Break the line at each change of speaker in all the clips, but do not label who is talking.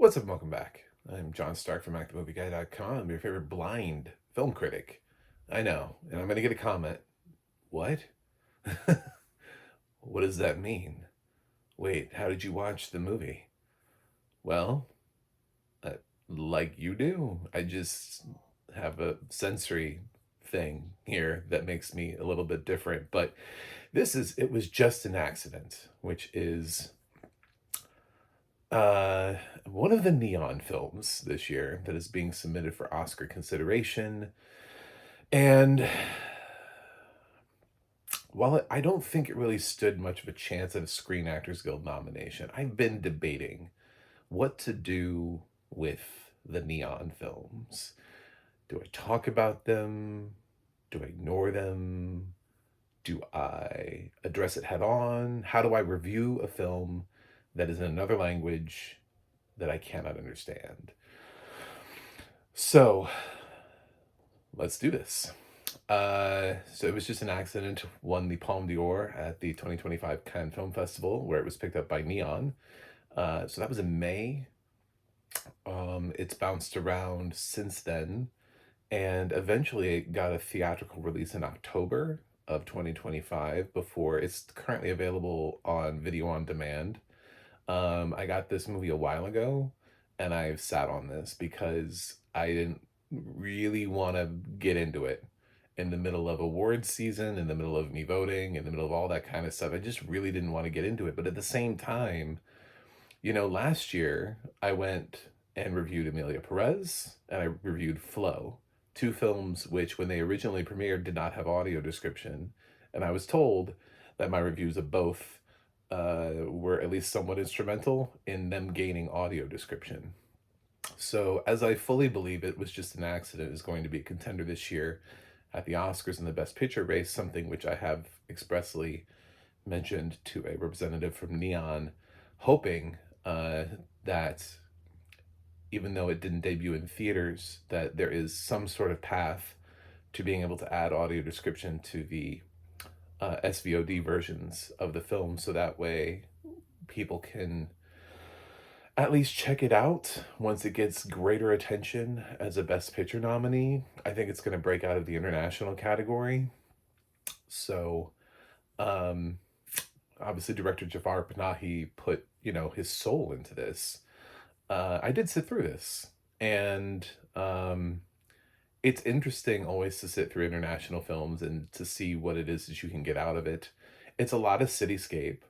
What's up? Welcome back. I'm John Stark from ActiveMovieGuy.com, your favorite blind film critic. I know, and I'm going to get a comment. What? What does that mean? Wait, how did you watch the movie? Well, uh, like you do. I just have a sensory thing here that makes me a little bit different. But it was just an accident, which is Uh, one of the Neon films this year that is being submitted for Oscar consideration. And while I don't think it really stood much of a chance at a Screen Actors Guild nomination, I've been debating what to do with the Neon films. Do I talk about them? Do I ignore them? Do I address it head on? How do I review a film that is in another language that I cannot understand? So let's do this. So it was just an accident. Won the Palme d'Or at the 2025 Cannes Film Festival, where it was picked up by Neon. So that was in May. It's bounced around since then, and eventually it got a theatrical release in October of 2025 before it's currently available on video on demand. I got this movie a while ago, and I've sat on this because I didn't really want to get into it in the middle of awards season, in the middle of me voting, in the middle of all that kind of stuff. I just really didn't want to get into it. But at the same time, last year I went and reviewed Amelia Perez and I reviewed Flow, two films which, when they originally premiered, did not have audio description. And I was told that my reviews of both were at least somewhat instrumental in them gaining audio description. So, as I fully believe it was just an accident, is going to be a contender this year at the Oscars in the Best Picture race, something which I have expressly mentioned to a representative from Neon, hoping that even though it didn't debut in theaters, that there is some sort of path to being able to add audio description to the SVOD versions of the film, so that way people can at least check it out once it gets greater attention as a Best Picture nominee. I think it's going to break out of the international category. So, um, obviously, director Jafar Panahi put, his soul into this. I did sit through this, and it's interesting always to sit through international films and to see what it is that you can get out of it. It's a lot of cityscape.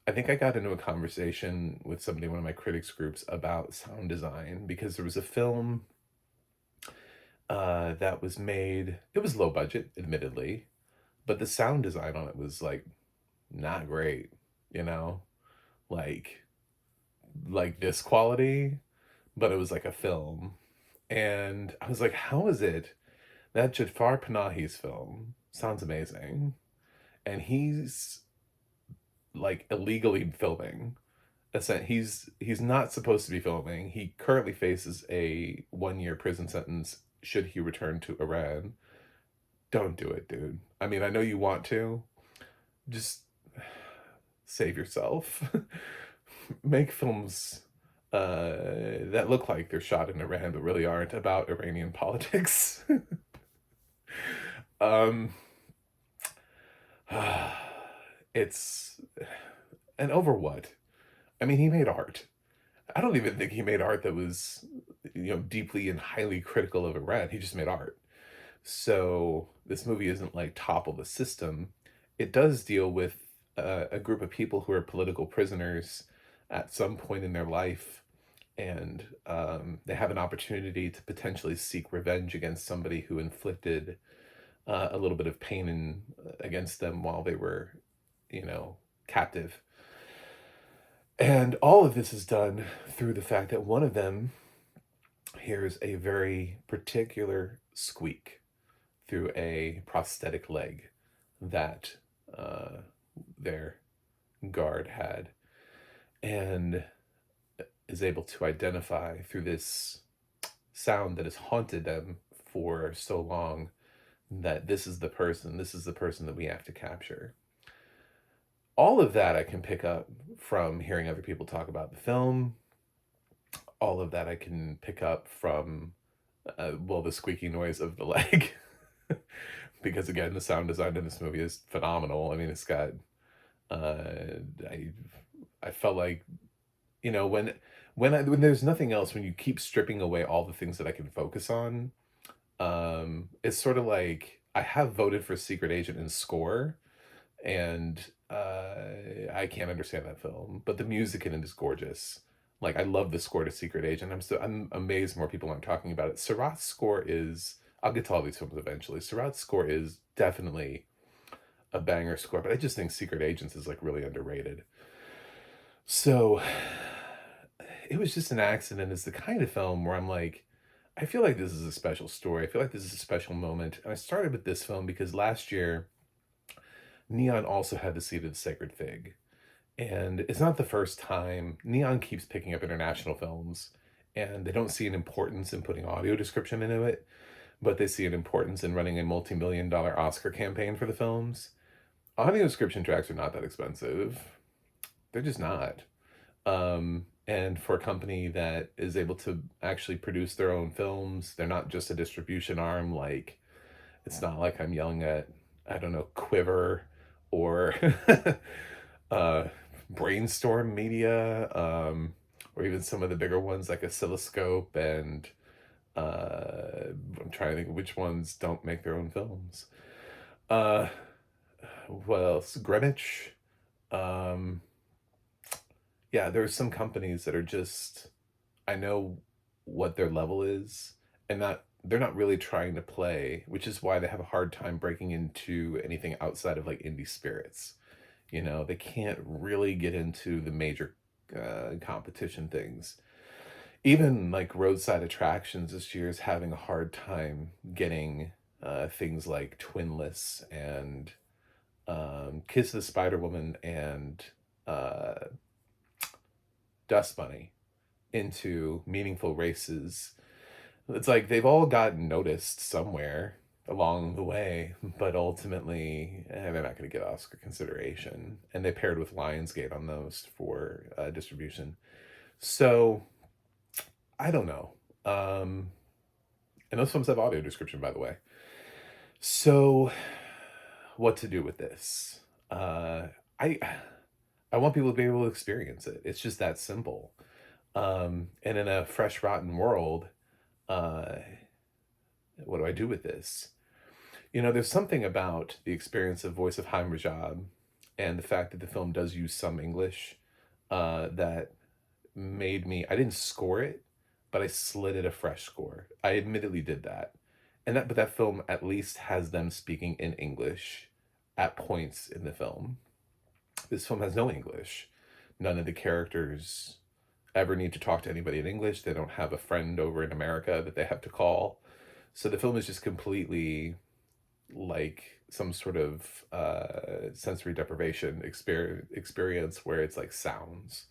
I think I got into a conversation with somebody in one of my critics groups about sound design because there was a film that was made. It was low budget, admittedly, but the sound design on it was like not great, you know, like this quality, but it was like a film. And I was like, how is it that Jafar Panahi's film sounds amazing and he's like illegally filming? He's not supposed to be filming. He currently faces a 1-year prison sentence should he return to Iran. Don't do it, dude. I mean, I know you want to. Just save yourself. Make films that look like they're shot in Iran but really aren't, about Iranian politics. um, it's and over what? I mean, he made art. I don't even think he made art that was, deeply and highly critical of Iran. He just made art. So this movie isn't like topple the system. It does deal with a group of people who are political prisoners at some point in their life, and they have an opportunity to potentially seek revenge against somebody who inflicted a little bit of pain against them while they were, captive. And all of this is done through the fact that one of them hears a very particular squeak through a prosthetic leg that their guard had, and is able to identify through this sound that has haunted them for so long that this is the person that we have to capture. All of that I can pick up from hearing other people talk about the film. all of that I can pick up from, well, the squeaky noise of the leg. Because again, the sound design in this movie is phenomenal. I mean, it's got, I felt like, you know, when there's nothing else, when you keep stripping away all the things that I can focus on, it's sort of like I have voted for Secret Agent in score, and I can't understand that film, but the music in it is gorgeous. Like I love the score to Secret Agent. I'm amazed more people aren't talking about it. Seurat's score is. I'll get to all these films eventually. Seurat's score is definitely a banger score, but I just think Secret Agents is like really underrated. So it was just an accident. It's the kind of film where I'm like, I feel like this is a special story. I feel like this is a special moment. And I started with this film because last year, Neon also had the Seed of the Sacred Fig. And it's not the first time. Neon keeps picking up international films, and they don't see an importance in putting audio description into it, but they see an importance in running a multi-million-dollar Oscar campaign for the films. Audio description tracks are not that expensive. They're just not. And for a company that is able to actually produce their own films, they're not just a distribution arm. Like, it's not like I'm yelling at, I don't know, Quiver or uh, Brainstorm Media, or even some of the bigger ones like Oscilloscope and I'm trying to think of which ones don't make their own films. Uh, what else? Greenwich. Um, yeah, there's some companies that are just, I know what their level is, and not they're not really trying to play, which is why they have a hard time breaking into anything outside of like indie spirits. You know, they can't really get into the major competition things. Even like roadside attractions this year is having a hard time getting things like Twinless and Kiss of the Spider Woman and uh, Dust Bunny into meaningful races. It's like they've all gotten noticed somewhere along the way, but ultimately they're not going to get Oscar consideration. And they paired with Lionsgate on those for distribution. So I don't know. Um, and those films have audio description, by the way. So what to do with this? I I want people to be able to experience it. It's just that simple. And in a fresh, rotten world, uh, what do I do with this? You know, there's something about the experience of Voice of Haim Rajab and the fact that the film does use some English that made me, I didn't score it, but I slid it a fresh score. I admittedly did that. But that film at least has them speaking in English at points in the film. This film has no English. None of the characters ever need to talk to anybody in English. They don't have a friend over in America that they have to call. So the film is just completely like some sort of sensory deprivation experience where it's like sounds.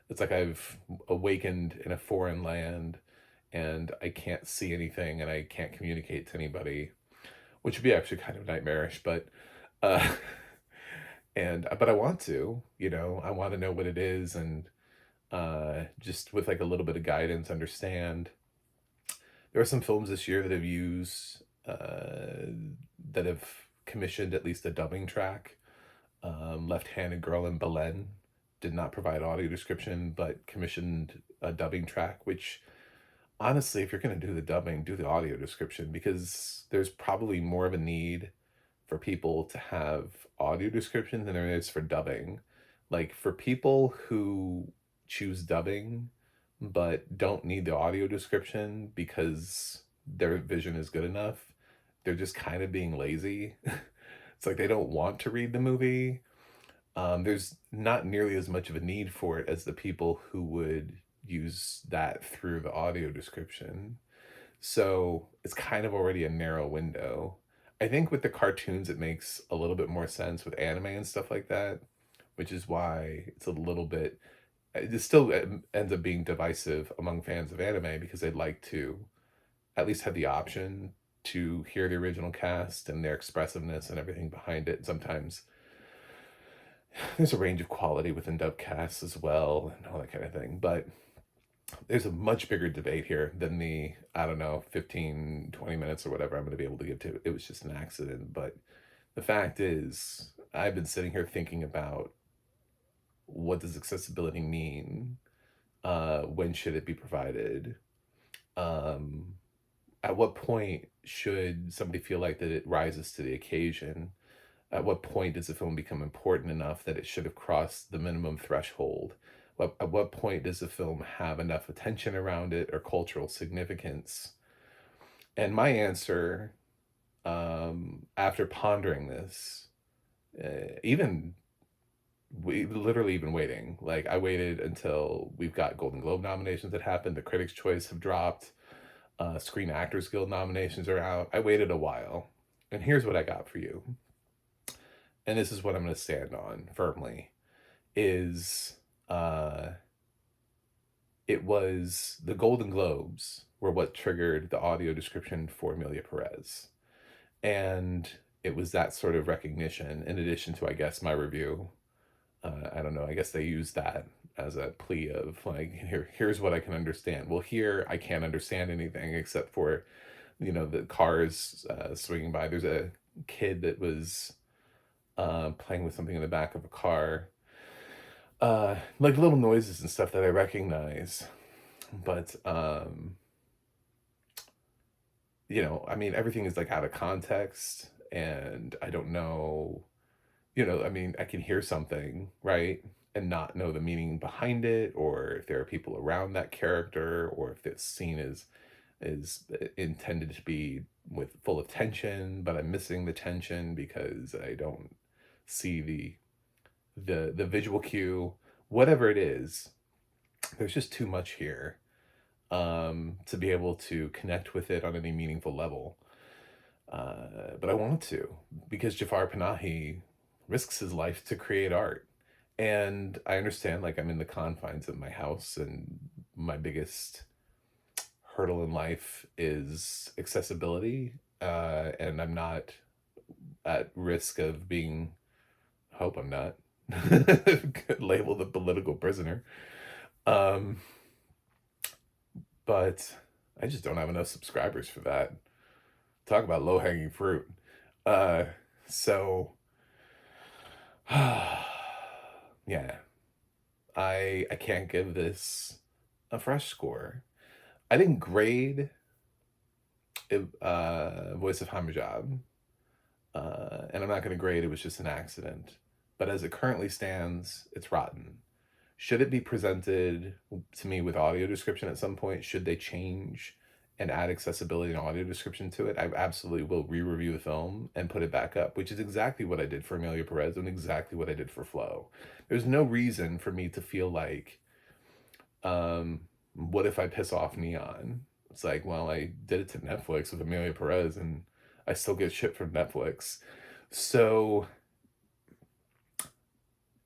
It's like I've awakened in a foreign land and I can't see anything and I can't communicate to anybody, which would be actually kind of nightmarish, but uh and but I want to, you know, I want to know what it is and just with like a little bit of guidance understand. There are some films this year that have used that have commissioned at least a dubbing track. Left-Handed Girl in Belen did not provide audio description, but commissioned a dubbing track, which honestly, if you're going to do the dubbing, do the audio description because there's probably more of a need for people to have audio description than there is for dubbing. Like for people who choose dubbing but don't need the audio description because their vision is good enough, they're just kind of being lazy. It's like they don't want to read the movie. There's not nearly as much of a need for it as the people who would use that through the audio description. So it's kind of already a narrow window. I think with the cartoons, it makes a little bit more sense with anime and stuff like that, which is why it's a little bit, it still ends up being divisive among fans of anime because they'd like to at least have the option to hear the original cast and their expressiveness and everything behind it. Sometimes there's a range of quality within dub casts as well and all that kind of thing. But there's a much bigger debate here than the, I don't know, 15, 20 minutes or whatever I'm going to be able to give to. It was just an accident. But the fact is, I've been sitting here thinking about what does accessibility mean? When should it be provided? Um, at what point should somebody feel like that it rises to the occasion? At what point does a film become important enough that it should have crossed the minimum threshold? At what point does a film have enough attention around it or cultural significance? And my answer, after pondering this, even we literally even waiting, like I waited until we've got Golden Globe nominations that happened, the Critics' Choice have dropped, Screen Actors Guild nominations are out. I waited a while, and here's what I got for you. And this is what I'm going to stand on firmly, is it was the Golden Globes were what triggered the audio description for Amelia Perez. And it was that sort of recognition, in addition to, I guess, my review. I don't know, I guess they used that as a plea of like, here's what I can understand. Well, here I can't understand anything except for, the cars swinging by. There's a kid that was playing with something in the back of a car, like little noises and stuff that I recognize. But I mean, everything is like out of context, and I don't know. I mean, I can hear something, right, and not know the meaning behind it, or if there are people around that character, or if this scene is intended to be with full of tension, but I'm missing the tension because I don't see the visual cue. Whatever it is, there's just too much here to be able to connect with it on any meaningful level. But I want to, because Jafar Panahi risks his life to create art. And I understand, like, I'm in the confines of my house, and my biggest hurdle in life is accessibility. And I'm not at risk of being, hope I'm not, labeled a political prisoner. Um, but I just don't have enough subscribers for that. Talk about low hanging fruit. Uh, so, yeah, I can't give this a fresh score. I didn't grade Voice of Hamijab, and I'm not going to grade it was just an accident. But as it currently stands, it's rotten. Should it be presented to me with audio description at some point? Should they change and add accessibility and audio description to it? I absolutely will re-review the film and put it back up, which is exactly what I did for Amelia Perez and exactly what I did for Flo. There's no reason for me to feel like, what if I piss off Neon? It's like, well, I did it to Netflix with Amelia Perez and I still get shit from Netflix. So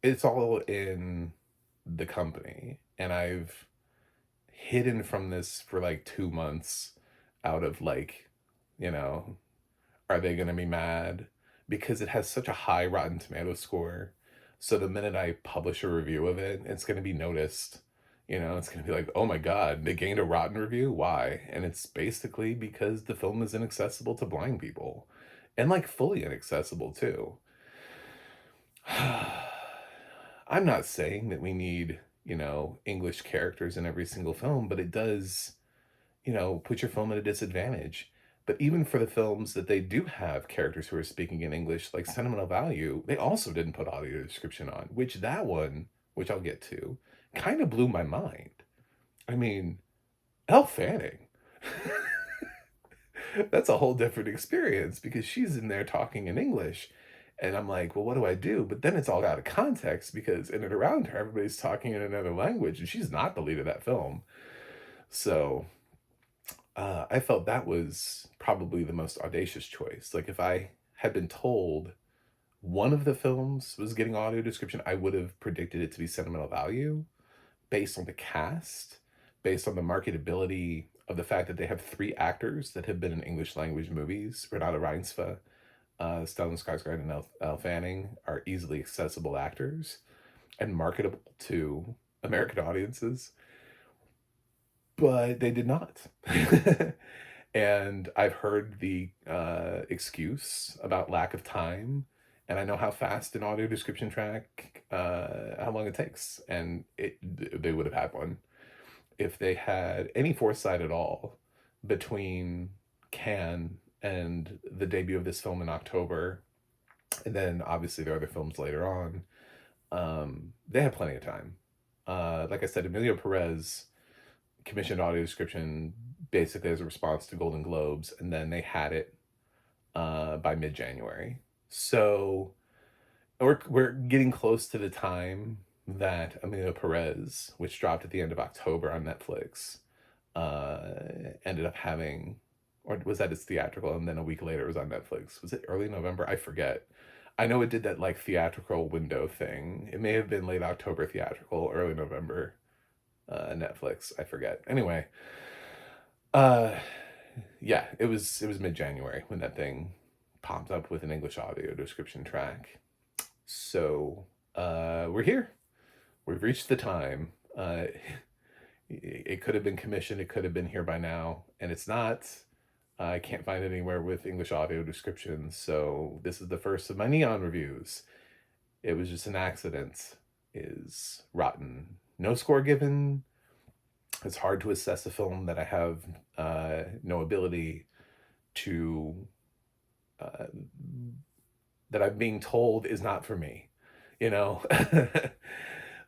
it's all in the company. And I've hidden from this for like 2 months out of like, you know, are they going to be mad? Because it has such a high Rotten Tomato score. So the minute I publish a review of it, it's going to be noticed. It's going to be like, oh my God, they gained a rotten review? Why? And it's basically because the film is inaccessible to blind people, and like fully inaccessible too. I'm not saying that we need, English characters in every single film, but it does, put your film at a disadvantage. But even for the films that they do have characters who are speaking in English, like Sentimental Value, they also didn't put audio description on, which that one, which I'll get to, kind of blew my mind. I mean, Elle Fanning. That's a whole different experience because she's in there talking in English. And I'm like, well, what do I do? But then it's all out of context because in and around her, everybody's talking in another language, and she's not the lead of that film. So I felt that was probably the most audacious choice. Like, if I had been told one of the films was getting audio description, I would have predicted it to be Sentimental Value based on the cast, based on the marketability of the fact that they have 3 actors that have been in English language movies. Renata Reinsve, Stellan Skarsgård, and Elle Fanning are easily accessible actors and marketable to American audiences. but they did not. And I've heard the excuse about lack of time, and I know how fast an audio description track, how long it takes, and they would have had one if they had any foresight at all between Cannes and the debut of this film in October, and then obviously there are other films later on. They had plenty of time. Like I said, Emilio Perez commissioned audio description basically as a response to Golden Globes, and then they had it by mid-January. So we're getting close to the time that Emilio Perez, which dropped at the end of October on Netflix, ended up having, or was that its theatrical, and then a week later it was on Netflix. Was it early November? I forget. I know it did that like theatrical window thing. It may have been late October theatrical, early November Netflix. I forget. Anyway, uh, yeah, it was mid-January when that thing popped up with an English audio description track. So we're here. We've reached the time. It could have been commissioned. It could have been here by now, and it's not. I can't find it anywhere with English audio descriptions, so this is the first of my Neon reviews. It was just an accident. Is rotten. No score given. It's hard to assess a film that I have no ability to, uh, that I'm being told is not for me, you know?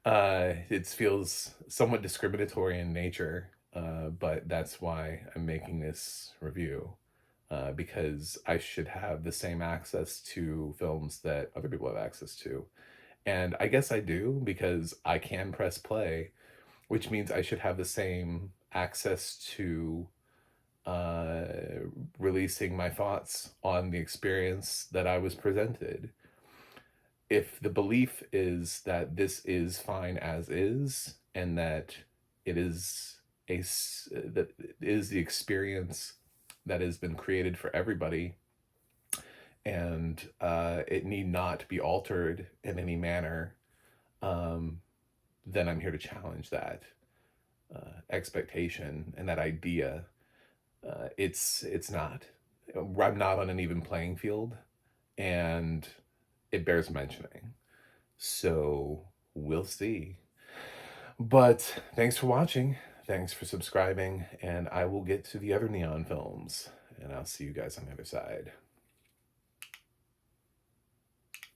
It feels somewhat discriminatory in nature, but that's why I'm making this review, because I should have the same access to films that other people have access to. And I guess I do because I can press play, which means I should have the same access to uh, releasing my thoughts on the experience that I was presented. If the belief is that this is fine as is, and that it is that is the experience that has been created for everybody, and it need not be altered in any manner, um, then I'm here to challenge that expectation and that idea. It's not. I'm not on an even playing field, and it bears mentioning. So we'll see. But thanks for watching. Thanks for subscribing, and I will get to the other Neon films, and I'll see you guys on the other side.